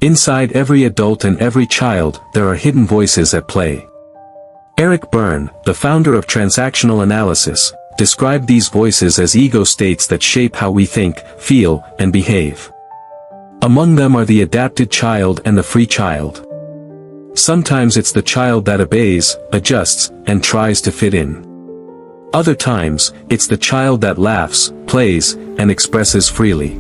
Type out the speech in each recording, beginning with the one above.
Inside every adult and every child, there are hidden voices at play. Eric Berne, the founder of transactional analysis, described these voices as ego states that shape how we think, feel, and behave. Among them are the adapted child and the free child. Sometimes it's the child that obeys, adjusts, and tries to fit in. Other times, it's the child that laughs, plays, and expresses freely.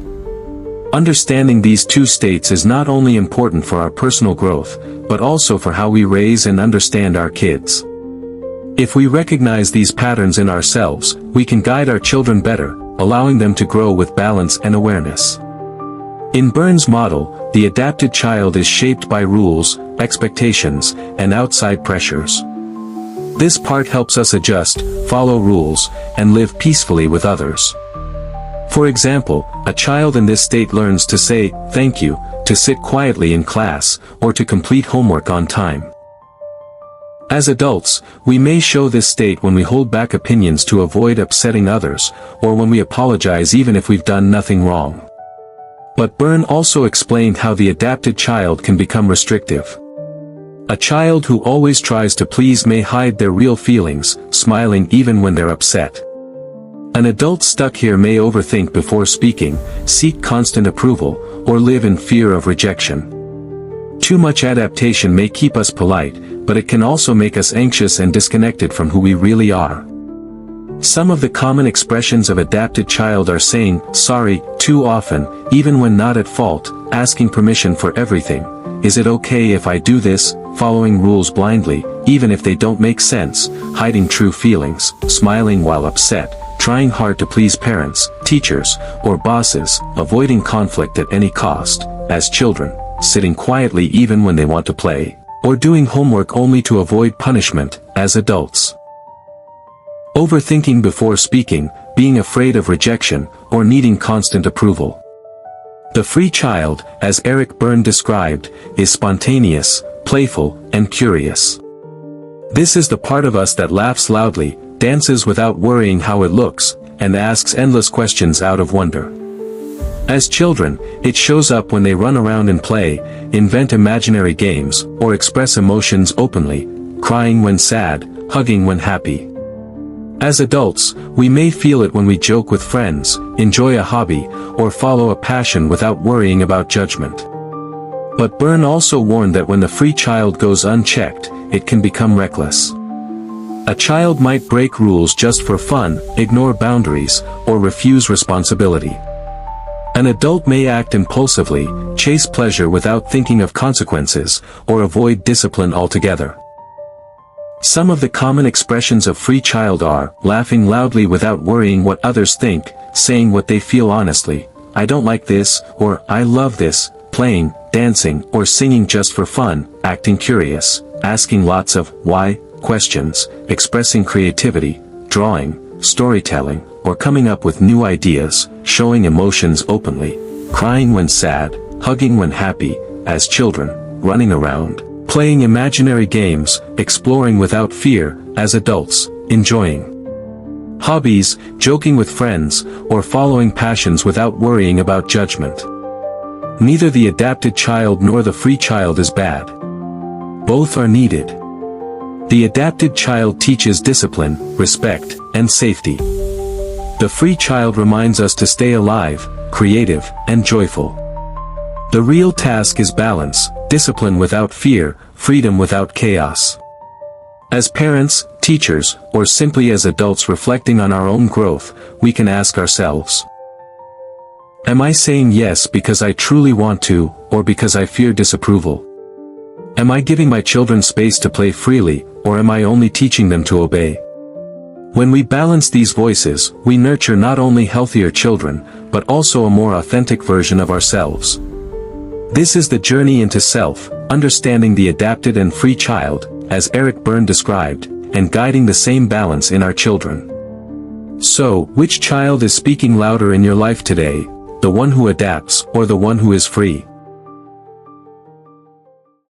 Understanding these two states is not only important for our personal growth, but also for how we raise and understand our kids. If we recognize these patterns in ourselves, we can guide our children better, allowing them to grow with balance and awareness. In Berne's model, the adapted child is shaped by rules, expectations, and outside pressures. This part helps us adjust, follow rules, and live peacefully with others. For example, a child in this state learns to say, "thank you," to sit quietly in class, or to complete homework on time. As adults, we may show this state when we hold back opinions to avoid upsetting others, or when we apologize even if we've done nothing wrong. But Berne also explained how the adapted child can become restrictive. A child who always tries to please may hide their real feelings, smiling even when they're upset. An adult stuck here may overthink before speaking, seek constant approval, or live in fear of rejection. Too much adaptation may keep us polite, but it can also make us anxious and disconnected from who we really are. Some of the common expressions of adapted child are saying sorry too often, even when not at fault, asking permission for everything. Is it okay if I do this? Following rules blindly, even if they don't make sense, hiding true feelings, smiling while upset, trying hard to please parents, teachers, or bosses, avoiding conflict at any cost, as children, sitting quietly even when they want to play, or doing homework only to avoid punishment, as adults. Overthinking before speaking, being afraid of rejection, or needing constant approval. The free child, as Eric Berne described, is spontaneous, playful, and curious. This is the part of us that laughs loudly, dances without worrying how it looks, and asks endless questions out of wonder. As children, it shows up when they run around and play, invent imaginary games, or express emotions openly, crying when sad, hugging when happy. As adults, we may feel it when we joke with friends, enjoy a hobby, or follow a passion without worrying about judgment. But Berne also warned that when the free child goes unchecked, it can become reckless. A child might break rules just for fun, ignore boundaries, or refuse responsibility. An adult may act impulsively, chase pleasure without thinking of consequences, or avoid discipline altogether. Some of the common expressions of free child are, laughing loudly without worrying what others think, saying what they feel honestly, I don't like this, or I love this, playing, dancing, or singing just for fun, acting curious, asking lots of why questions, expressing creativity, drawing, storytelling, or coming up with new ideas, showing emotions openly, crying when sad, hugging when happy, as children, running around, playing imaginary games, exploring without fear, as adults, enjoying hobbies, joking with friends, or following passions without worrying about judgment. Neither the adapted child nor the free child is bad. Both are needed. The adapted child teaches discipline, respect, and safety. The free child reminds us to stay alive, creative, and joyful. The real task is balance, discipline without fear, freedom without chaos. As parents, teachers, or simply as adults reflecting on our own growth, we can ask ourselves, am I saying yes because I truly want to, or because I fear disapproval? Am I giving my children space to play freely, or am I only teaching them to obey? When we balance these voices, we nurture not only healthier children, but also a more authentic version of ourselves. This is the journey into self, understanding the adapted and free child, as Eric Berne described, and guiding the same balance in our children. So, which child is speaking louder in your life today, the one who adapts or the one who is free?